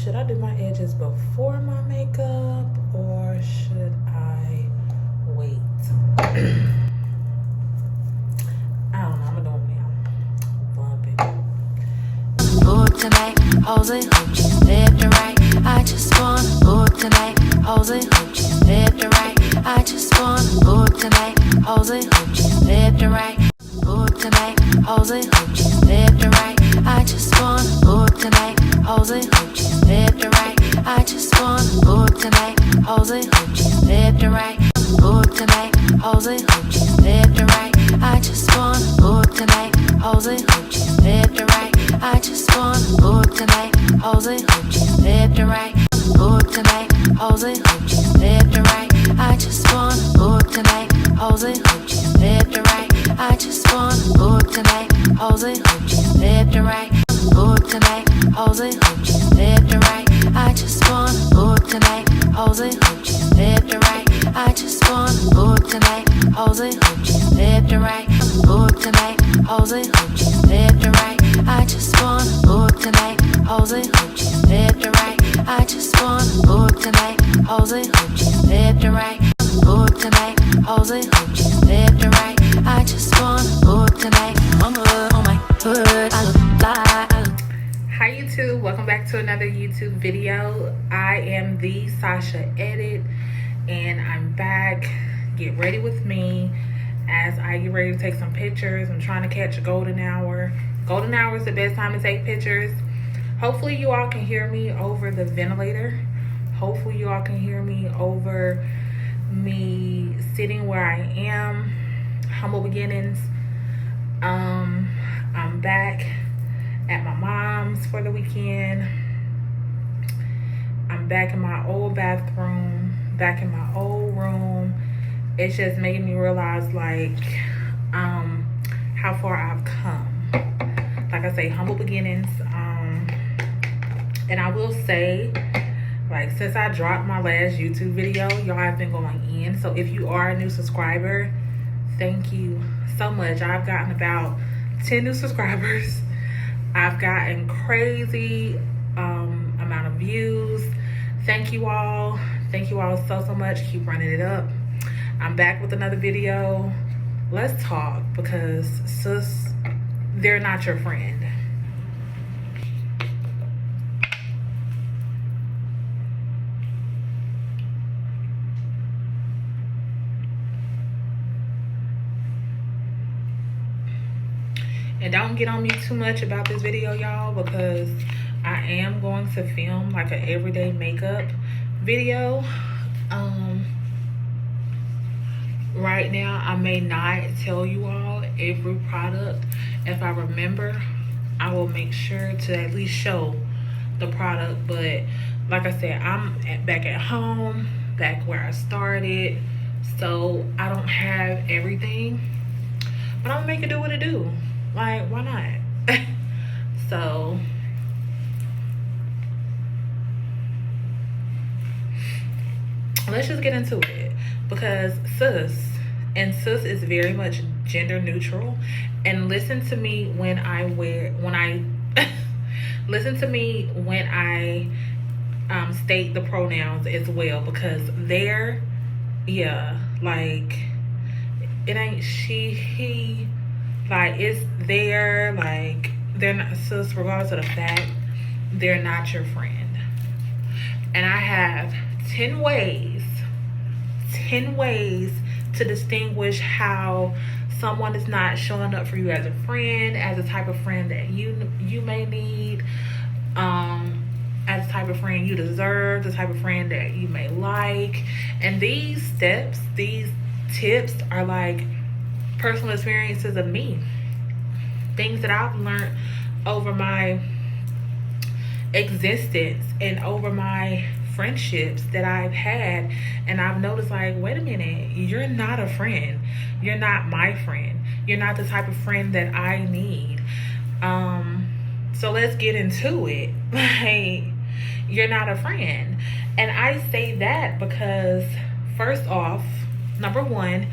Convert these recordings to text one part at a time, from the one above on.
Should I do my edges before my makeup or should I wait? I don't know. I'm gonna do them now. Bump it. Book tonight, hoes and hoochies, left and right. I just wanna book tonight, hoes and hoochies, left and right. I just wanna book tonight, hoes and hoochies, left and right. Book tonight, hoes and hoochies, left and right. I just wanna book tonight, hoes and hoochies, left and right. I just wanna book tonight, hoes and hoochies, left and right. Book tonight, hoes and hoochies, left and right. I just wanna book tonight, hoes and hoochies, left and right. I just wanna book tonight, hoes and hoochies, left and right. Book tonight, hoes and hoochies, left and right. I just wanna book tonight, hoes and hoochies, left and right. I just wanna book tonight, hoes and hoochies, left and right. Book tonight, hoes and hoochies, left and right. I just wanna book tonight, hoes and hoochies, left and right. I just wanna book tonight, hoes and hoochies, left and right. Book tonight, hoes and hoochies, left and right. I just wanna book tonight, hoes and hoochies, left and right. I just wanna book tonight, hoes and hoochies, left and right. Book tonight, hoes and hoochies, left and right. I just wanna book tonight. Mama on my hood, I look fly. Hi YouTube, welcome back to another YouTube video. I am the Sasha Edit and I'm back. Get ready with me as I get ready to take some pictures. I'm trying to catch a golden hour. Golden hour is the best time to take pictures. Hopefully you all can hear me over the ventilator. Hopefully you all can hear me over me sitting where I am. Humble beginnings. I'm back at my mom's for the weekend. I'm back in my old bathroom, back in my old room. It's just making me realize like how far I've come. Like I say, humble beginnings. And I will say, like, since I dropped my last YouTube video, y'all have been going in. So if you are a new subscriber, thank you so much. I've gotten about 10 new subscribers. I've gotten crazy amount of views. Thank you all. Thank you all so much. Keep running it up. I'm back with another video. Let's talk because sis, they're not your friend. And don't get on me too much about this video, y'all, because I am going to film like an everyday makeup video. Right now, I may not tell you all every product. If I remember, I will make sure to at least show the product. But like I said, I'm back at home, back where I started. So I don't have everything, but I'm gonna make it do what it do. Like, why not? So let's just get into it, because sis is very much gender neutral. And listen to me when I listen to me when I state the pronouns as well, because they're, yeah, like, it ain't she, he, like, it's there, like, they're not, sis, regardless of the fact, they're not your friend. And I have 10 ways to distinguish how someone is not showing up for you as a friend, as a type of friend that you may need, as a type of friend you deserve, the type of friend that you may like. And these steps, these tips are like personal experiences of me, things that I've learned over my existence and over my friendships that I've had. And I've noticed, like, wait a minute, you're not a friend. You're not my friend. You're not the type of friend that I need. So let's get into it. Like, you're not a friend. And I say that because, first off, number one,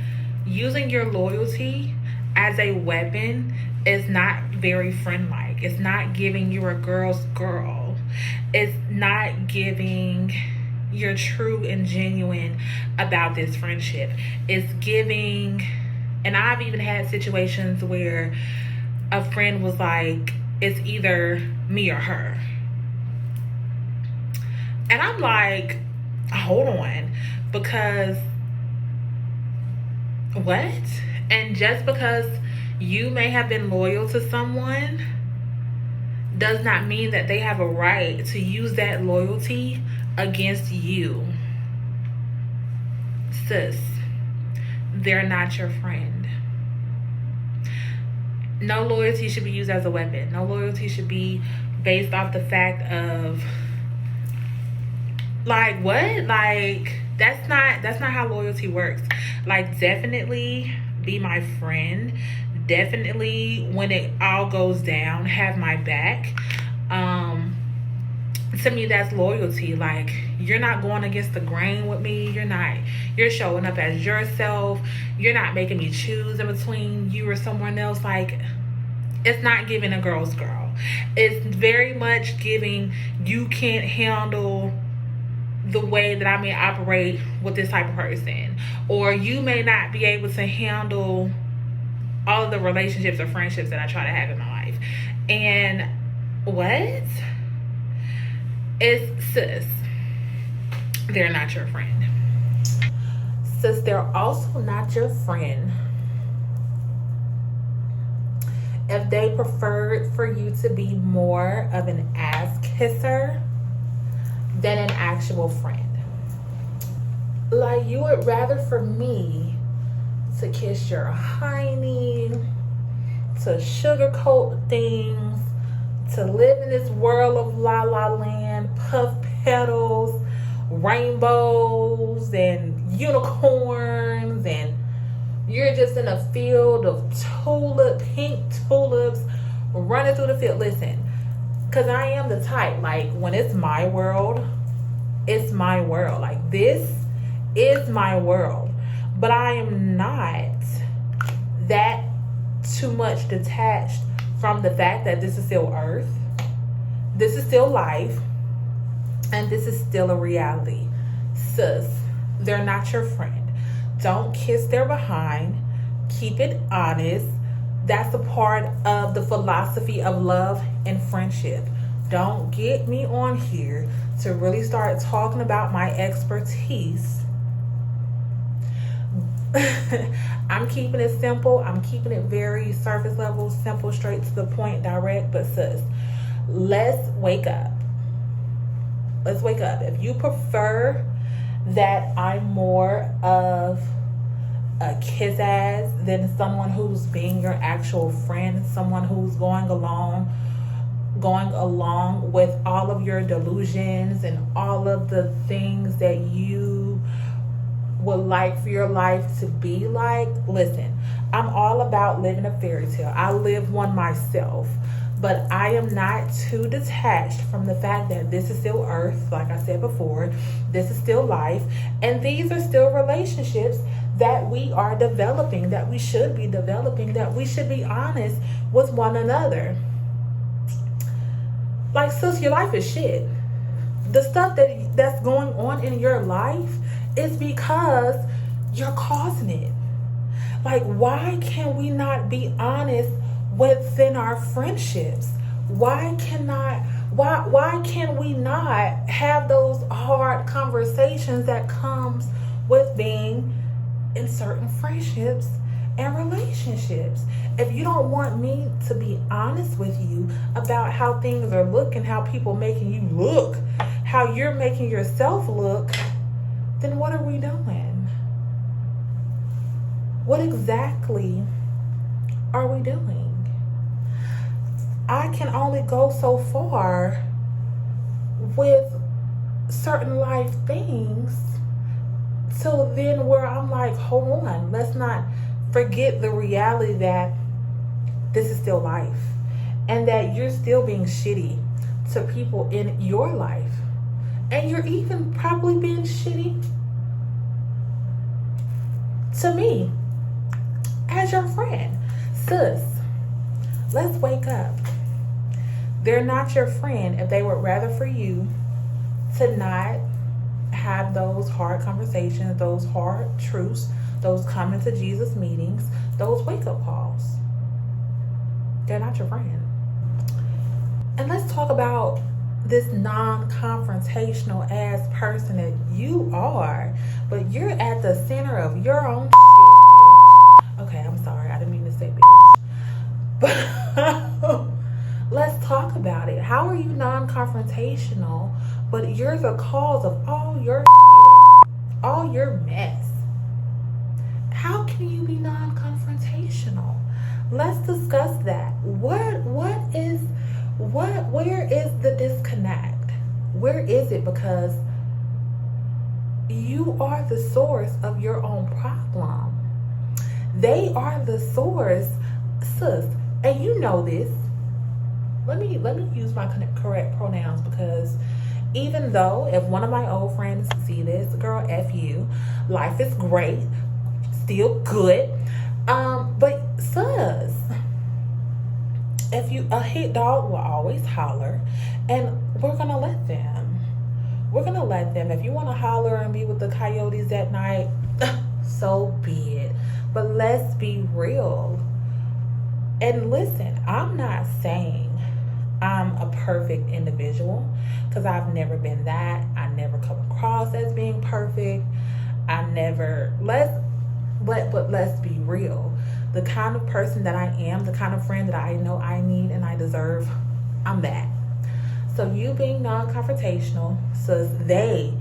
using your loyalty as a weapon is not very friend-like. It's not giving you a girl's girl. It's not giving you're true and genuine about this friendship. It's giving, and I've even had situations where a friend was like, it's either me or her. And I'm like, hold on, because what? And just because you may have been loyal to someone does not mean that they have a right to use that loyalty against you. Sis, they're not your friend. No loyalty should be used as a weapon. No loyalty should be based off the fact of, like, what? Like, that's not how loyalty works. Like, definitely be my friend. Definitely, when it all goes down, have my back. To me, that's loyalty. Like, you're not going against the grain with me. You're showing up as yourself. You're not making me choose in between you or someone else. Like, it's not giving a girl's girl. It's very much giving, you can't handle the way that I may operate with this type of person, or you may not be able to handle all of the relationships or friendships that I try to have in my life. And what? It's, sis, they're not your friend. Sis, they're also not your friend if they preferred for you to be more of an ass kisser than an actual friend. Like, you would rather for me to kiss your hiney, to sugarcoat things, to live in this world of la la land, puff petals, rainbows, and unicorns, and you're just in a field of pink tulips running through the field. Listen, because I am the type, like, when it's my world, it's my world. Like, this is my world. But I am not that too much detached from the fact that this is still Earth, this is still life, and this is still a reality. Sis, they're not your friend. Don't kiss their behind. Keep it honest. That's a part of the philosophy of love and friendship. Don't get me on here to really start talking about my expertise. I'm keeping it simple. I'm keeping it very surface level, simple, straight to the point, direct. But sis, let's wake up. Let's wake up. If you prefer that I'm more of a kiss ass than someone who's being your actual friend, someone who's going along with all of your delusions and all of the things that you would like for your life to be like, listen, I'm all about living a fairy tale. I live one myself, but I am not too detached from the fact that this is still Earth, like I said before, this is still life, and these are still relationships that we are developing, that we should be developing, that we should be honest with one another. Like, sis, your life is shit. The stuff that's going on in your life is because you're causing it. Like, why can we not be honest within our friendships? Why can't we not have those hard conversations that comes with being in certain friendships and relationships? If you don't want me to be honest with you about how things are looking, how people making you look, how you're making yourself look, then what are we doing? What exactly are we doing? I can only go so far with certain life things till then where I'm like, hold on, let's not forget the reality that this is still life and that you're still being shitty to people in your life. And you're even probably being shitty to me as your friend. Sis, let's wake up. They're not your friend if they would rather for you to not have those hard conversations, those hard truths, those coming to Jesus meetings, those wake-up calls. They're not your friend. And let's talk about this non-confrontational ass person that you are, but you're at the center of your own shit, bitch. Okay, I'm sorry, I didn't mean to say bitch. But let's talk about it. How are you non-confrontational, but you're the cause of all your shit, all your mess? How can you be non-confrontational? Let's discuss that. Where is the disconnect? Where is it? Because you are the source of your own problem. They are the source, sis, and you know this. Let me use my correct pronouns, because even though if one of my old friends see this, girl, F you, life is great, still good. But sis, if you a hit dog will always holler, and we're gonna let them. We're gonna let them. If you want to holler and be with the coyotes at night, so be it. But let's be real. And listen, I'm not saying I'm a perfect individual, because I've never been that. I never come across as being perfect. But let's be real. The kind of person that I am, the kind of friend that I know I need and I deserve, I'm that. So you being non-confrontational, so they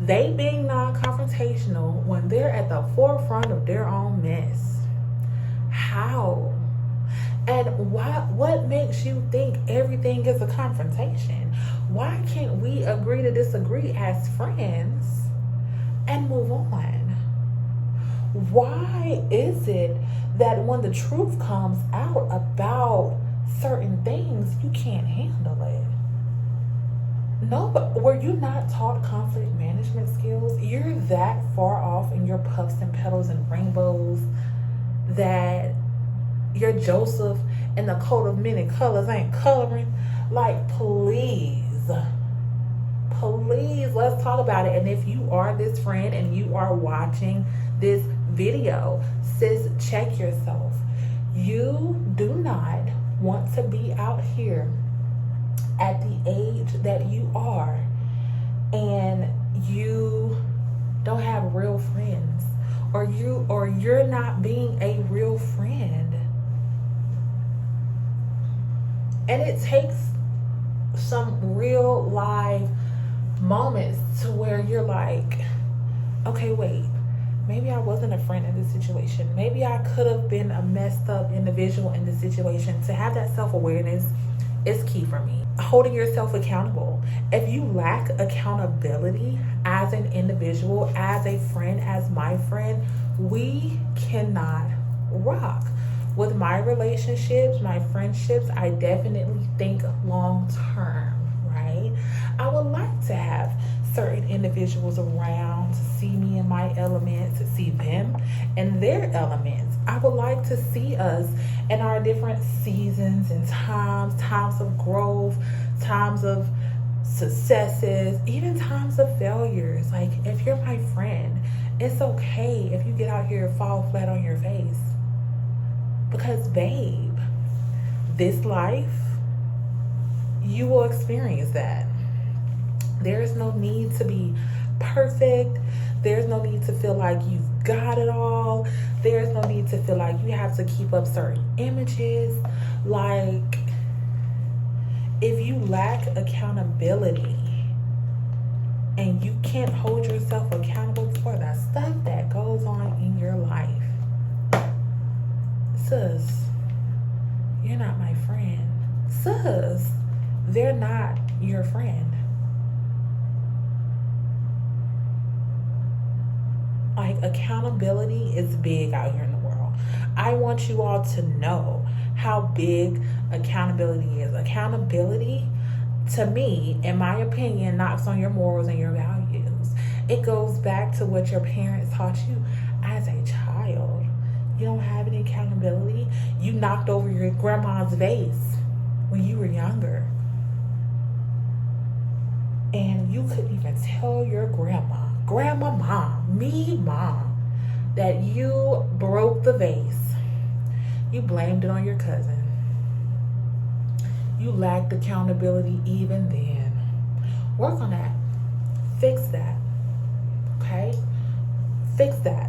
being non-confrontational when they're at the forefront of their own mess. How? And what makes you think everything is a confrontation? Why can't we agree to disagree as friends and move on? Why is it that when the truth comes out about certain things, you can't handle it? No, but were you not taught conflict management skills? You're that far off in your puffs and petals and rainbows that your Joseph and the coat of many colors ain't coloring. Like, please, let's talk about it. And if you are this friend and you are watching this video, sis, check yourself. You do not want to be out here at the age that you are and you don't have real friends, or you're not being a real friend. And it takes some real live moments to where you're like, okay, wait, maybe I wasn't a friend in this situation. Maybe I could have been a messed up individual in this situation. To have that self-awareness is key for me. Holding yourself accountable. If you lack accountability as an individual, as a friend, as my friend, we cannot rock. With my relationships, my friendships, I definitely think long term, right? I would like to have certain individuals around to see me in my element, to see them in their elements. I would like to see us in our different seasons and times of growth, times of successes, even times of failures. Like, if you're my friend, it's okay if you get out here and fall flat on your face. Because, babe, this life, you will experience that. There's no need to be perfect. There's no need to feel like you've got it all. There's no need to feel like you have to keep up certain images. Like, if you lack accountability and you can't hold yourself accountable for the stuff that goes on in your life, sis, you're not my friend. Sis, they're not your friend. Like, accountability is big out here in the world. I want you all to know how big accountability is. Accountability, to me, in my opinion, knocks on your morals and your values. It goes back to what your parents taught you as a child. You don't have any accountability. You knocked over your grandma's vase when you were younger. and you couldn't even tell your grandma mom, me mom, that you broke the vase. You blamed it on your cousin. You lacked accountability even then. Work on that. Fix that. Okay? Fix that.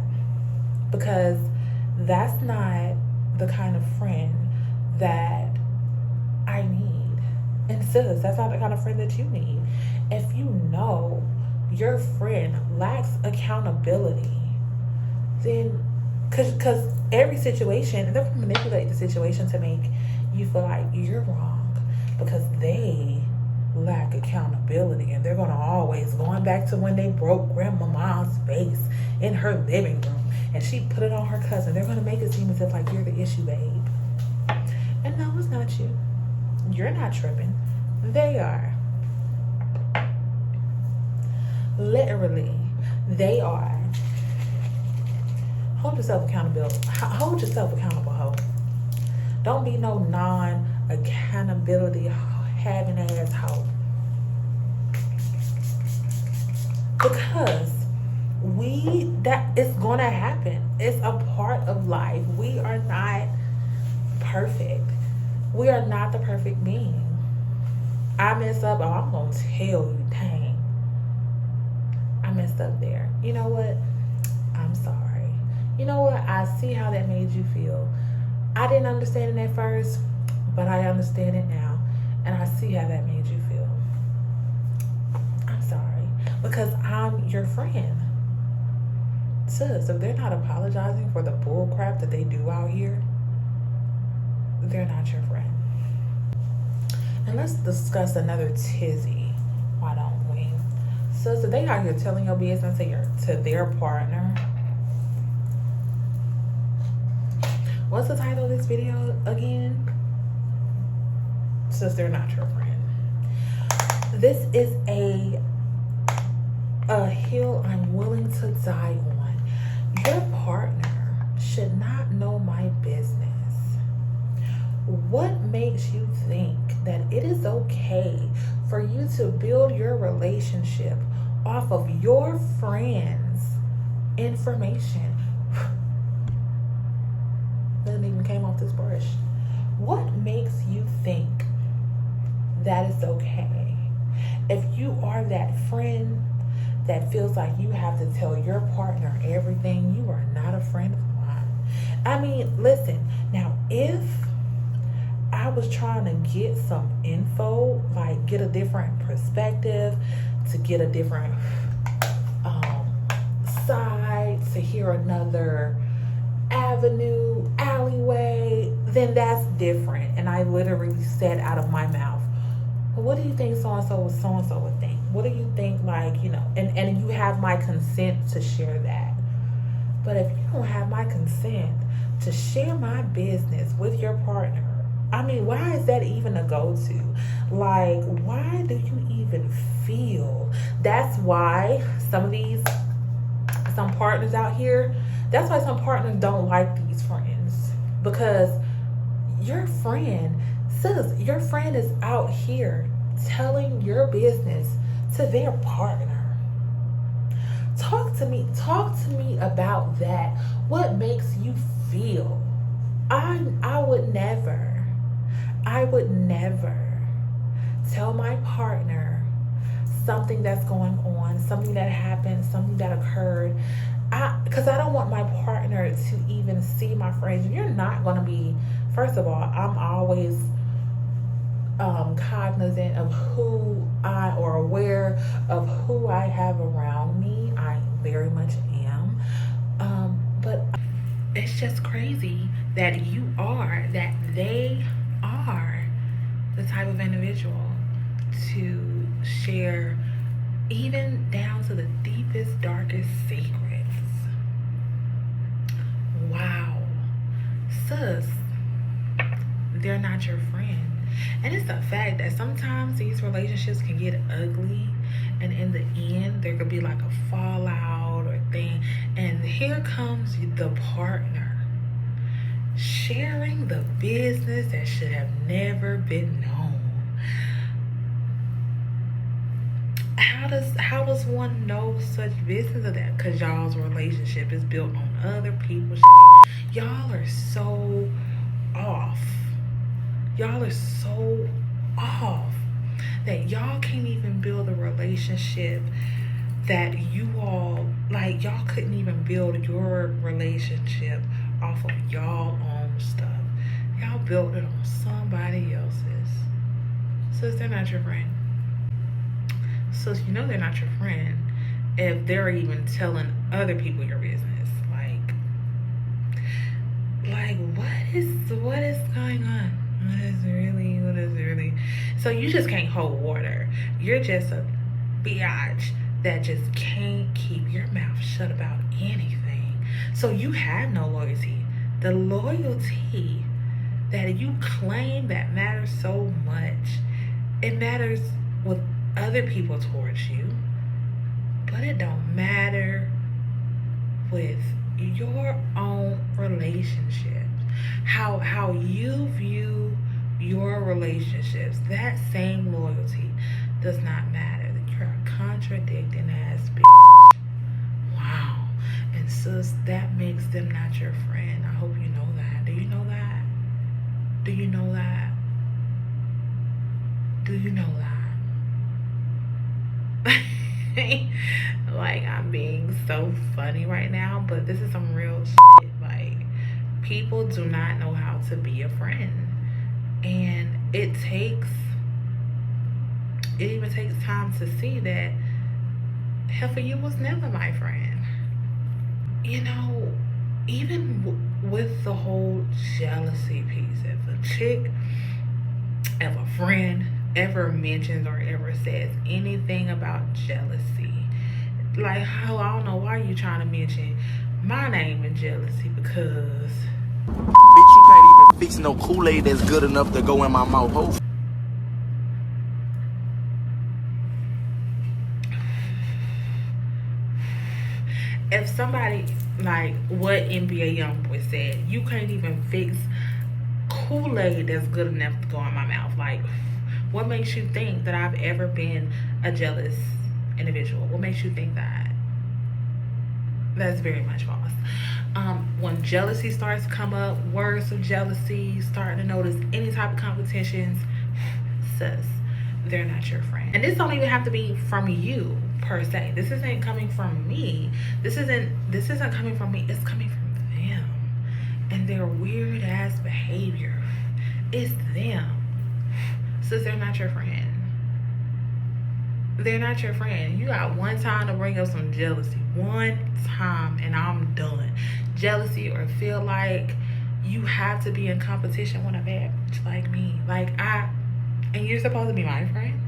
Because that's not the kind of friend that I need. And sis, that's not the kind of friend that you need. If you know your friend lacks accountability, then because every situation, they're going to manipulate the situation to make you feel like you're wrong because they lack accountability, and they're going to always going back to when they broke grandmama's vase in her living room and she put it on her cousin. They're going to make it seem as if like you're the issue, babe. And no, it's not you. You're not tripping. They are. Literally, they are. Hold yourself accountable. Hold yourself accountable, ho. Don't be no non-accountability having ass hoe. Because that is gonna happen. It's a part of life. We are not perfect. We are not the perfect being. I mess up. Oh, I'm gonna tell you, dang, I messed up there. You know what? I'm sorry. You know what? I see how that made you feel. I didn't understand it at first, but I understand it now. And I see how that made you feel. I'm sorry. Because I'm your friend. Sis, if they're not apologizing for the bull crap that they do out here, they're not your friend. And let's discuss another tizzy. Why don't we? Sis, if they out here telling your business to their partner. What's the title of this video again? Sis, they're not your friend. This is a hill I'm willing to die on. Your partner should not know my business. What makes you think that it is okay for you to build your relationship off of your friend's information? Doesn't even came off this brush. What makes you think that is okay? If you are that friend that feels like you have to tell your partner everything, you are not a friend of mine. I mean, listen, now if I was trying to get some info, like get a different perspective, to get a different side, to hear another avenue, alleyway, then that's different. And I literally said out of my mouth, well, what do you think so-and-so would think? What do you think, like, you know, and you have my consent to share that. But if you don't have my consent to share my business with your partner, I mean, why is that even a go-to? Like, why do you even feel? That's why some partners out here, that's why some partners don't like these friends. Because your friend, sis, your friend is out here telling your business to their partner. Talk to me about that. What makes you feel? I would never tell my partner something that's going on, something that happened, something that occurred. Because I don't want my partner to even see my friends. You're not going to be, first of all, I'm always cognizant of or aware of who I have around me. I very much am. But it's just crazy that they are the type of individual to share even down to the deepest, darkest secrets. Wow. Sis, they're not your friend. And it's a fact that sometimes these relationships can get ugly, and in the end there could be like a fallout or thing, and here comes the partner sharing the business that should have never been known. how does one know such business of that? Because y'all's relationship is built on other people's shit. Y'all are so off. Y'all are so off that y'all can't even build a relationship that you all, like, y'all couldn't even build your relationship off of y'all own stuff. Y'all built it on somebody else's. Sis, they're not your friend. Sis, you know they're not your friend if they're even telling other people your business. Like what is going on? What is really? So you just can't hold water. You're just a biatch that just can't keep your mouth shut about anything. So you have no loyalty. The loyalty that you claim that matters so much, it matters with other people towards you, but it don't matter with your own relationships. How you view your relationships, that same loyalty does not matter. You're a contradicting ass bitch. Wow. And sis, that makes them not your friend. I hope you know that. Do you know that? Do you know that? Do you know that? Like, I'm being so funny right now, but this is some real shit. Like, people do not know how to be a friend. And it even takes time to see that Heifer, you was never my friend. You know, even with the whole jealousy piece, if a friend ever mentions or ever says anything about jealousy, like, how, I don't know why you trying to mention my name in jealousy, because bitch, you can't even fix no Kool-Aid that's good enough to go in my mouth. Ho. If somebody, like what NBA Youngboy said, you can't even fix Kool-Aid that's good enough to go in my mouth. Like, what makes you think that I've ever been a jealous individual? What makes you think that? That's very much false. When jealousy starts to come up, words of jealousy, starting to notice any type of competitions, sis, they're not your friend. And this don't even have to be from you per se. This isn't coming from me. This isn't coming from me. It's coming from them and their weird ass behavior. It's them. Sis, they're not your friend. They're not your friend. You got one time to bring up some jealousy. One time and I'm done. Jealousy, or feel like you have to be in competition with a bad bitch like me. And you're supposed to be my friend.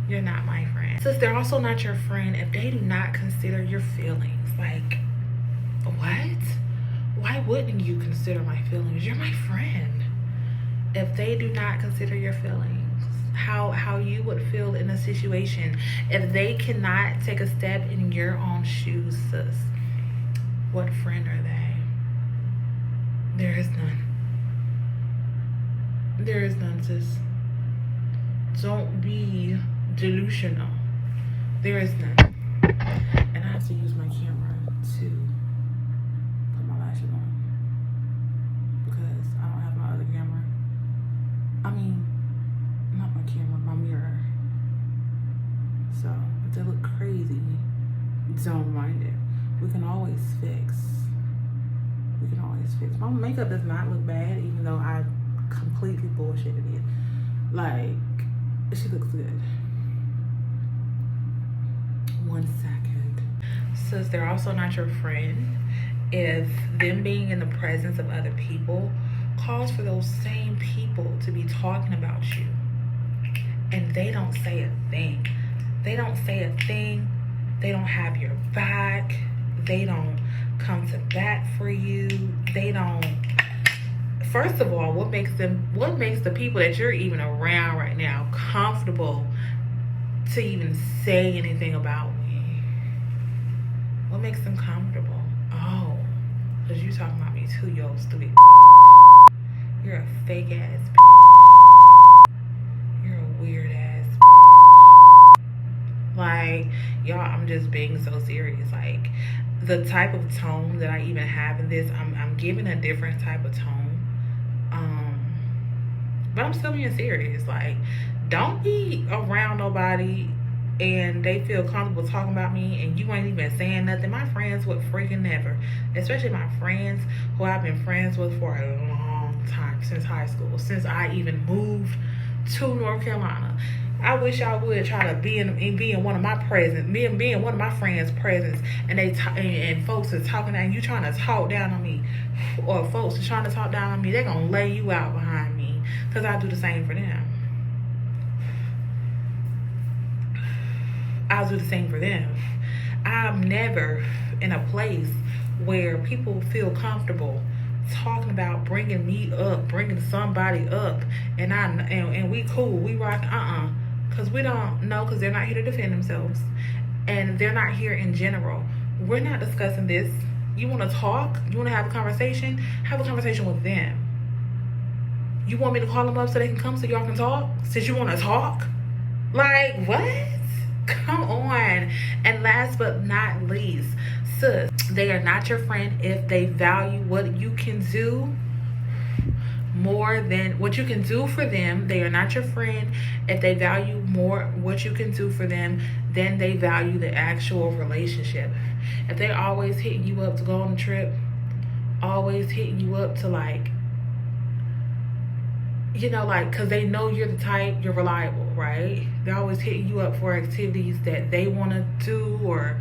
You're not my friend. Since they're also not your friend if they do not consider your feelings. Like, what? Why wouldn't you consider my feelings? You're my friend. If they do not consider your feelings, how you would feel in a situation if they cannot take a step in your own shoes, sis, what friend are they? There is none. There is none, sis. Don't be delusional. There is none. And I have to use my camera to put my lashes on because I don't have my other camera. I mean, not my camera, my mirror. So if they look crazy, don't mind it. We can always fix. My makeup does not look bad, even though I completely bullshitted it. Like, she looks good. 1 second. Sis, they're also not your friend if them being in the presence of other people calls for those same people to be talking about you and they don't say a thing. They don't say a thing. They don't have your back. They don't come to bat for you. They don't. First of all, what makes the people that you're even around right now comfortable to even say anything about me? What makes them comfortable? Oh, because you talking about me too, yo stupid bitch. You're a fake ass bitch. You're a weird ass bitch. Like, y'all, I'm just being so serious. Like, the type of tone that I even have in this, I'm giving a different type of tone. But I'm still being serious. Like, don't be around nobody and they feel comfortable talking about me and you ain't even saying nothing. My friends would freaking never, especially my friends who I've been friends with for a long time, since high school, since I even moved to North Carolina. I wish I would try to be in one of my presence, be in one of my friends' presence, and and folks are talking and you trying to talk down on me, or folks are trying to talk down on me. They're gonna lay you out behind me, because I do the same for them. I'll do the same for them. I'm never in a place where people feel comfortable talking about bringing me up, bringing somebody up, and we cool, we rock. Because we don't know, because they're not here to defend themselves, and they're not here in general. We're not discussing this. You want to talk? You want to have a conversation? Have a conversation with them. You want me to call them up so they can come so y'all can talk? Since you want to talk? Like, what? Come on. And last but not least, sis, they are not your friend if they value what you can do more than what you can do for them. They are not your friend if they value more what you can do for them than they value the actual relationship. If they always hitting you up to go on a trip, always hitting you up to, like, you know, like, because they know you're the type, you're reliable, right? They're always hitting you up for activities that they want to do or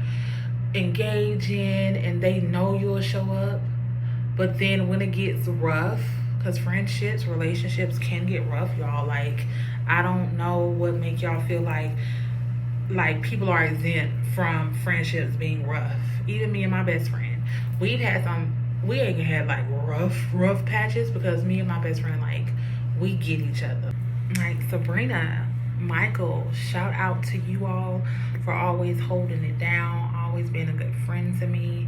engage in, and they know you'll show up. But then when it gets rough, because friendships, relationships can get rough, y'all. Like, I don't know what make y'all feel like people are exempt from friendships being rough. Even me and my best friend, we ain't had like rough patches, because me and my best friend, like, we get each other. Like, Sabrina, Michael, shout out to you all for always holding it down, always being a good friend to me.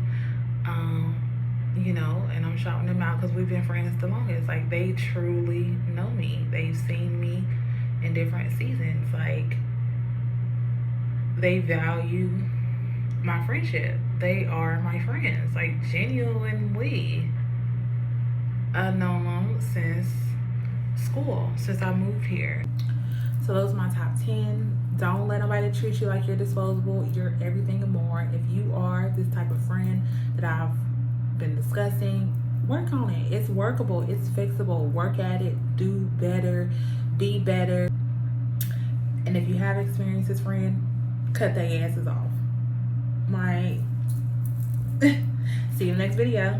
You know, and I'm shouting them out because we've been friends the longest. Like, they truly know me. They've seen me in different seasons. Like, they value my friendship. They are my friends. Like, genuinely. I've known them since school, since I moved here. So those are my top 10. Don't let nobody treat you like you're disposable. You're everything and more. If you are this type of friend that I've been discussing, work on it. It's workable, it's fixable. Work at it, do better, be better. And if you have experienced this friend, cut their asses off. See you in the next video.